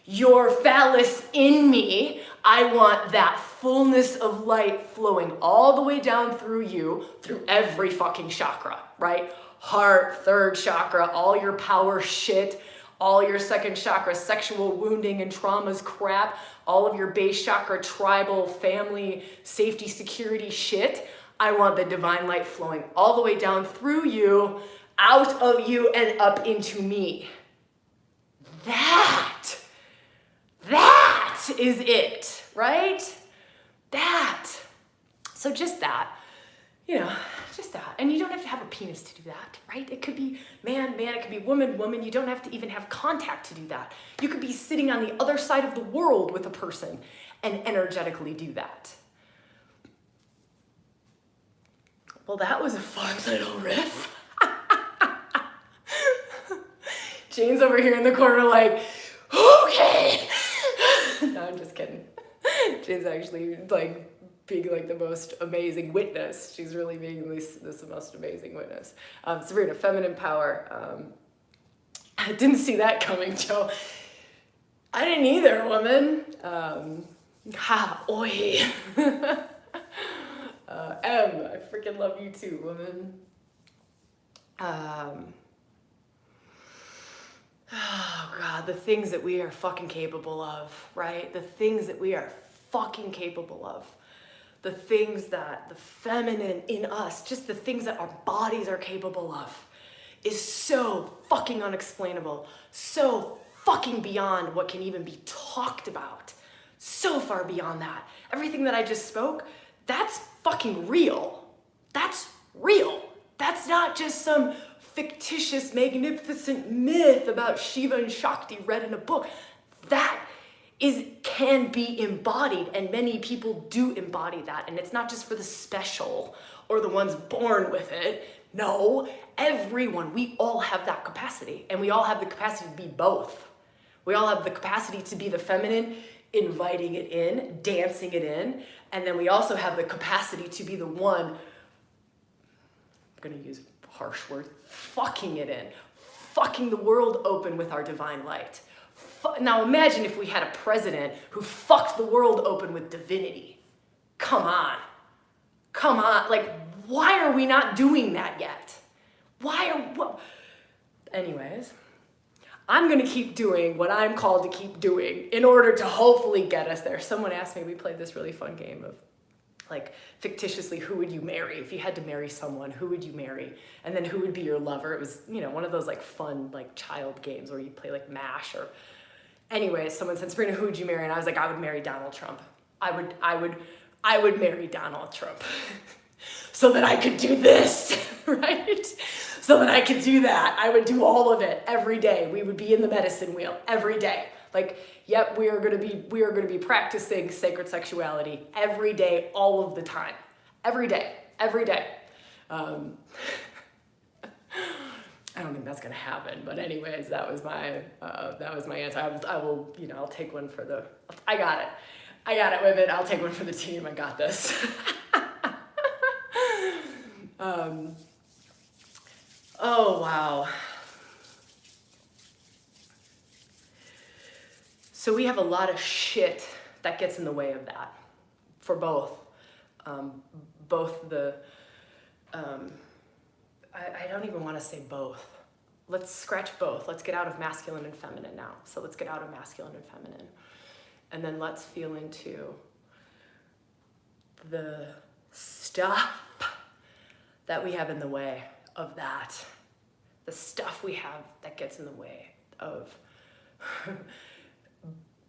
your phallus in me, I want that fullness of light flowing all the way down through you, through every fucking chakra, right? Heart, third chakra, all your power shit, all your second chakra, sexual wounding and traumas crap, all of your base chakra, tribal, family, safety, security shit. I want the divine light flowing all the way down through you, out of you and up into me. That is it, right? That. So just that, you know, just that. And you don't have to have a penis to do that, right? It could be man, it could be woman, woman. You don't have to even have contact to do that. You could be sitting on the other side of the world with a person and energetically do that. Well, that was a fun little riff. Jane's over here in the corner like, okay. No, I'm just kidding. Jane's actually like being like the most amazing witness. She's really being this most amazing witness. Sabrina, feminine power. I didn't see that coming, Joe. I didn't either, woman. Oi. I freaking love you too, woman. Oh God, the things that we are fucking capable of, right? The things that we are fucking capable of. The things that the feminine in us, just the things that our bodies are capable of, is so fucking unexplainable. So fucking beyond what can even be talked about. So far beyond that. Everything that I just spoke, that's fucking real. That's real. That's not just some fictitious, magnificent myth about Shiva and Shakti read in a book. That can be embodied, and many people do embody that. And it's not just for the special or the ones born with it. No, everyone, we all have that capacity, and we all have the capacity to be both. We all have the capacity to be the feminine, inviting it in, dancing it in, and then we also have the capacity to be the one, I'm gonna use harsh words, fucking it in, fucking the world open with our divine light. Now imagine if we had a president who fucked the world open with divinity. Come on, like why are we not doing that yet? Anyways, I'm gonna keep doing what I'm called to keep doing in order to hopefully get us there. Someone asked me, we played this really fun game of like fictitiously, who would you marry? If you had to marry someone, who would you marry? And then who would be your lover? It was, you know, one of those like fun, like child games where you play like MASH or, anyways, someone said, Sabrina, who would you marry? And I was like, I would marry Donald Trump. I would marry Donald Trump so that I could do this, right? So that I could do that. I would do all of it every day. We would be in the medicine wheel every day. Like, yep, we are gonna be practicing sacred sexuality every day, all of the time. Every day. I don't think that's gonna happen, but anyways, that was my answer. I'll take one for the, I got it, women, I'll take one for the team, I got this. Oh, wow. So we have a lot of shit that gets in the way of that, for both. I don't even want to say both. Let's scratch both. Let's get out of masculine and feminine now. So let's get out of masculine and feminine. And then let's feel into the stuff that we have in the way of that. The stuff we have that gets in the way of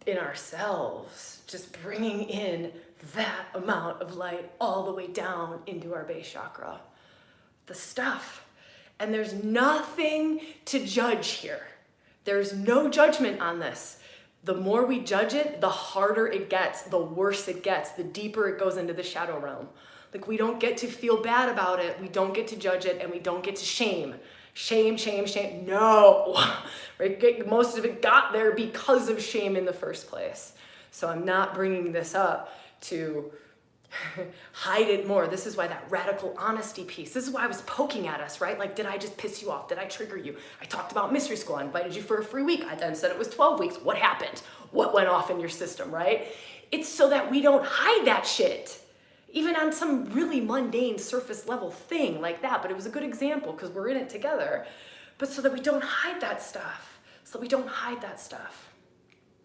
in ourselves, just bringing in that amount of light all the way down into our base chakra. The stuff. And there's nothing to judge here. There's no judgment on this. The more we judge it, the harder it gets, the worse it gets, the deeper it goes into the shadow realm. Like, we don't get to feel bad about it, we don't get to judge it, and we don't get to shame. Shame. No. Right? Most of it got there because of shame in the first place. So I'm not bringing this up to hide it more. This is why that radical honesty piece, this is why I was poking at us, right? Like, did I just piss you off? Did I trigger you? I talked about mystery school. I invited you for a free week. I then said it was 12 weeks. What happened? What went off in your system, right? It's so that we don't hide that shit. Even on some really mundane surface level thing like that, but it was a good example because we're in it together. But so that we don't hide that stuff.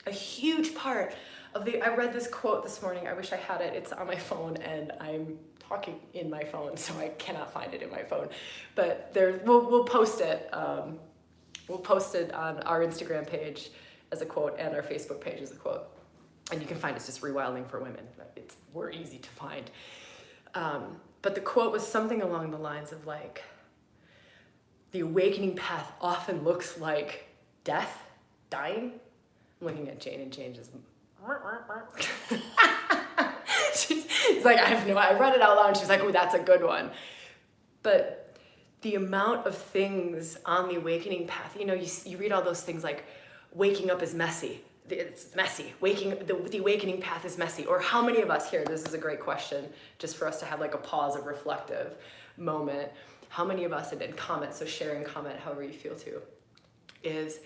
A huge part I read this quote this morning. I wish I had it. It's on my phone and I'm talking in my phone, so I cannot find it in my phone. But we'll post it. We'll post it on our Instagram page as a quote and our Facebook page as a quote. And you can find it's just ReWilding for Women. We're easy to find. But the quote was something along the lines of like, the awakening path often looks like death, dying. I'm looking at Jane and Jane just, she's like, I read it out loud and she's like, oh, that's a good one. But the amount of things on the awakening path, you read all those things like waking up is messy. It's messy. The awakening path is messy. Or how many of us here, this is a great question, just for us to have like a pause of reflective moment. How many of us, and then comment, so share and comment however you feel to, is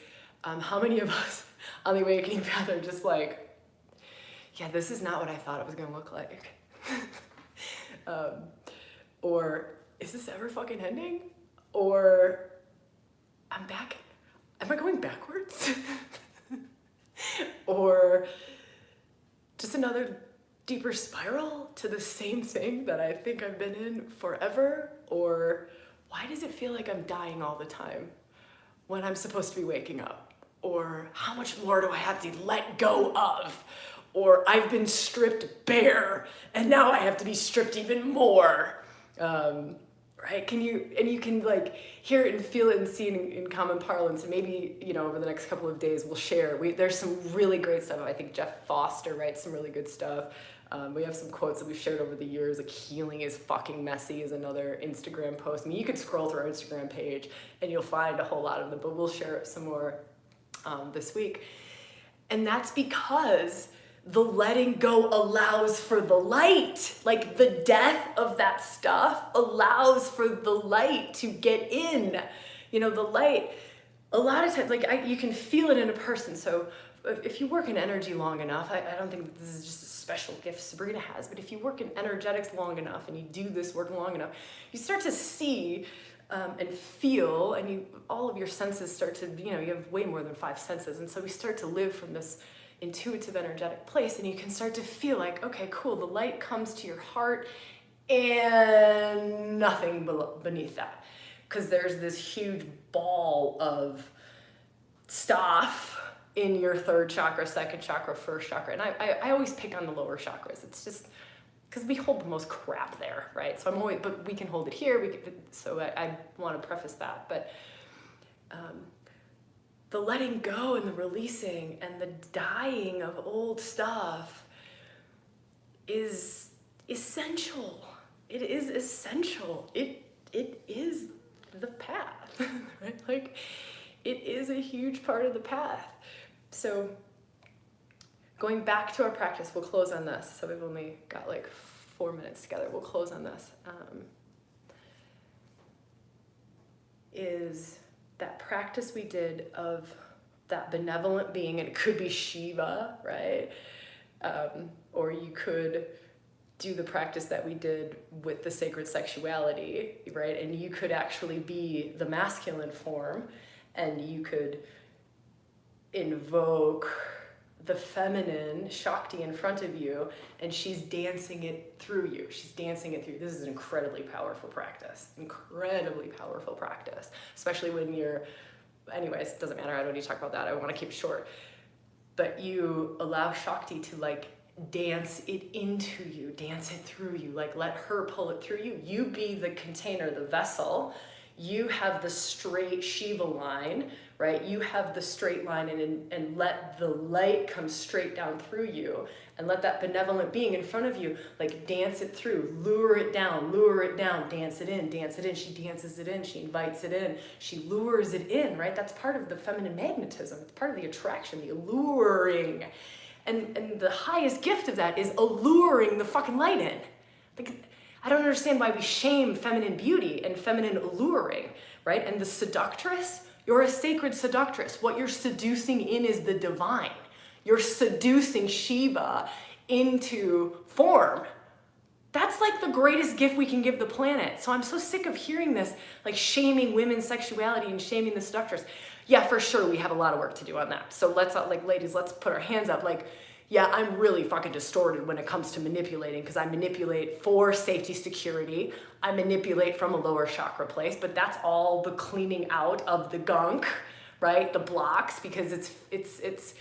how many of us on the awakening path are just like, yeah, this is not what I thought it was gonna look like. Or is this ever fucking ending? Or am I going backwards? Or just another deeper spiral to the same thing that I think I've been in forever? Or why does it feel like I'm dying all the time when I'm supposed to be waking up? Or how much more do I have to let go of? Or I've been stripped bare and now I have to be stripped even more. Right? You can like hear it and feel it and see it in common parlance. And maybe, over the next couple of days we'll share. There's some really great stuff. I think Jeff Foster writes some really good stuff. We have some quotes that we've shared over the years, like healing is fucking messy is another Instagram post. I mean, you could scroll through our Instagram page and you'll find a whole lot of them, but we'll share some more this week. And that's because the letting go allows for the light. Like the death of that stuff allows for the light to get in. The light, a lot of times, you can feel it in a person. So if you work in energy long enough, I don't think this is just a special gift Sabrina has, but if you work in energetics long enough and you do this work long enough, you start to see and feel, and all of your senses start to, you have way more than 5 senses. And so we start to live from this intuitive, energetic place, and you can start to feel like, okay, cool, the light comes to your heart and nothing beneath that. Because there's this huge ball of stuff in your 3rd chakra, 2nd chakra, 1st chakra. And I always pick on the lower chakras. It's just because we hold the most crap there, right? So but we can hold it here. So I want to preface that. But the letting go and the releasing and the dying of old stuff is essential. It is essential. It is the path, right? Like, it is a huge part of the path. So going back to our practice, we'll close on this. So we've only got like 4 minutes together. We'll close on this. Is that practice we did of that benevolent being, and it could be Shiva, right? Or you could do the practice that we did with the sacred sexuality, right? And you could actually be the masculine form, and you could invoke the feminine Shakti in front of you, and she's dancing it through you. She's dancing it through. This is an incredibly powerful practice. Incredibly powerful practice, especially when you're, anyways, it doesn't matter. I don't need to talk about that. I want to keep it short. But you allow Shakti to like dance it into you, dance it through you, like let her pull it through you. You be the container, the vessel. You have the straight Shiva line, right? You have the straight line, and let the light come straight down through you, and let that benevolent being in front of you like dance it through, lure it down, dance it in, dance it in. She dances it in, she invites it in, she lures it in, right? That's part of the feminine magnetism. It's part of the attraction, the alluring. And the highest gift of that is alluring the fucking light in. Like, I don't understand why we shame feminine beauty and feminine alluring, right? And the seductress, you're a sacred seductress. What you're seducing in is the divine. You're seducing Shiva into form. That's like the greatest gift we can give the planet. So I'm so sick of hearing this, like shaming women's sexuality and shaming the seductress. Yeah, for sure, we have a lot of work to do on that. So let's, like, ladies, let's put our hands up. Like, Yeah, I'm really fucking distorted when it comes to manipulating, because I manipulate for safety, security. I manipulate from a lower chakra place, but that's all the cleaning out of the gunk, right? The blocks, because it's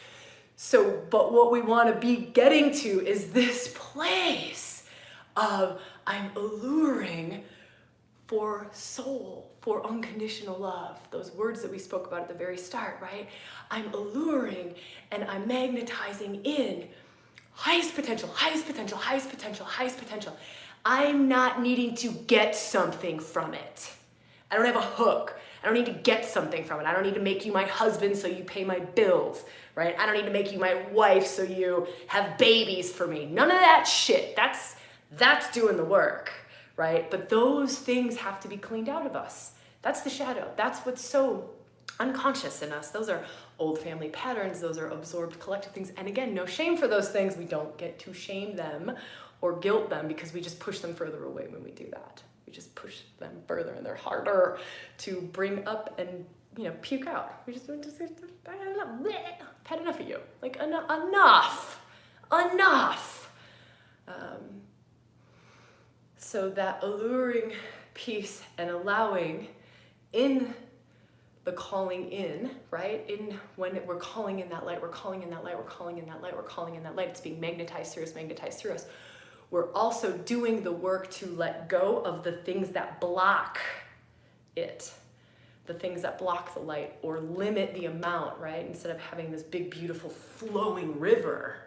so, but what we want to be getting to is this place of I'm alluring for soul, for unconditional love. Those words that we spoke about at the very start, right? I'm alluring and I'm magnetizing in highest potential, highest potential, highest potential, highest potential. I'm not needing to get something from it. I don't have a hook. I don't need to get something from it. I don't need to make you my husband so you pay my bills, right? I don't need to make you my wife so you have babies for me. None of that shit. That's doing the work, right? But those things have to be cleaned out of us. That's the shadow. That's what's so unconscious in us. Those are old family patterns. Those are absorbed collective things. And again, no shame for those things. We don't get to shame them or guilt them, because we just push them further away when we do that. We just push them further, and they're harder to bring up and, you know, puke out. We just I've had enough of you. Like, enough. So that alluring piece and allowing in the calling in, right? In when we're calling in that light, we're calling in that light, we're calling in that light, we're calling in that light. It's being magnetized through us, magnetized through us. We're also doing the work to let go of the things that block it, the things that block the light or limit the amount, right? Instead of having this big, beautiful, flowing river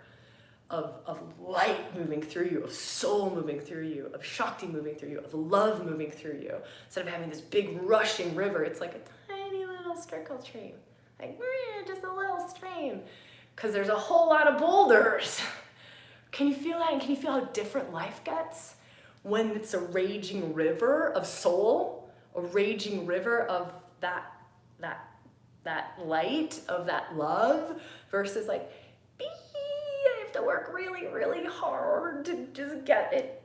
of light moving through you, of soul moving through you, of Shakti moving through you, of love moving through you. Instead of having this big rushing river, it's like a tiny little trickle stream. Like, just a little stream. Because there's a whole lot of boulders. Can you feel that? And can you feel how different life gets when it's a raging river of soul, a raging river of that light, of that love, versus like, I have to work really, really hard to just get it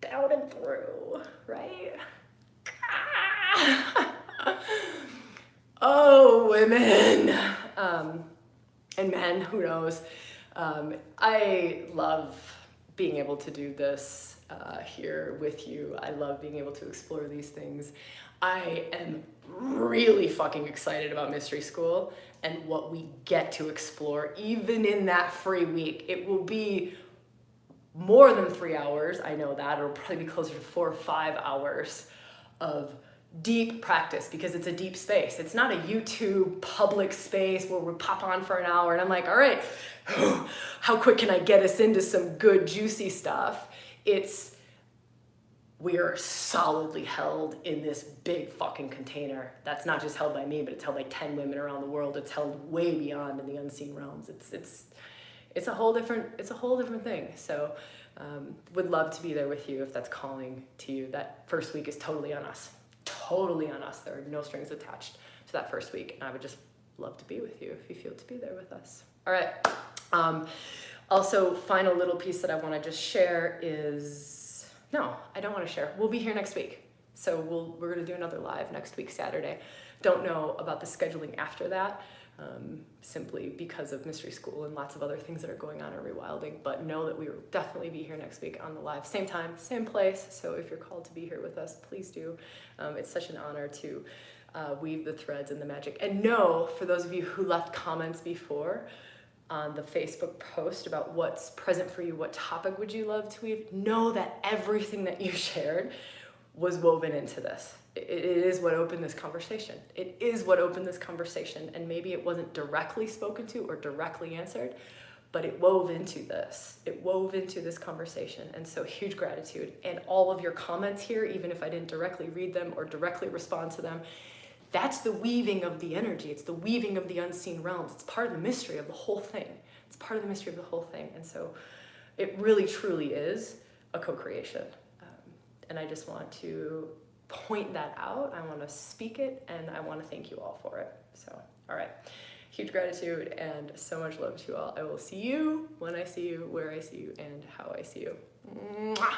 down and through, right? Oh, women, and men, who knows? I love being able to do this here with you. I love being able to explore these things. I am really fucking excited about Mystery School and what we get to explore, even in that free week. It will be more than 3 hours, I know that. It'll probably be closer to 4 or 5 hours of deep practice, because it's a deep space. It's not a YouTube public space where we pop on for an hour and I'm like, all right, how quick can I get us into some good juicy stuff? We are solidly held in this big fucking container that's not just held by me, but it's held by 10 women around the world. It's held way beyond in the unseen realms. It's a whole different thing. So would love to be there with you if that's calling to you. That first week is totally on us. Totally on us. There are no strings attached to that first week, and I would just love to be with you if you feel to be there with us. All right. Also, final little piece that I want to just share is, no, I don't want to share. We'll be here next week. So we're going to do another live next week, Saturday. Don't know about the scheduling after that, simply because of Mystery School and lots of other things that are going on in ReWilding. But know that we will definitely be here next week on the live. Same time, same place. So if you're called to be here with us, please do. It's such an honor to weave the threads and the magic. And know, for those of you who left comments before on the Facebook post about what's present for you, what topic would you love to weave, know that everything that you shared was woven into this. It is what opened this conversation. It is what opened this conversation. And maybe it wasn't directly spoken to or directly answered, but it wove into this. It wove into this conversation. And so huge gratitude. And all of your comments here, even if I didn't directly read them or directly respond to them, that's the weaving of the energy. It's the weaving of the unseen realms. It's part of the mystery of the whole thing. It's part of the mystery of the whole thing. And so it really, truly is a co-creation. And I just want to point that out. I want to speak it, and I want to thank you all for it. So, all right. Huge gratitude and so much love to you all. I will see you when I see you, where I see you, and how I see you. Mwah!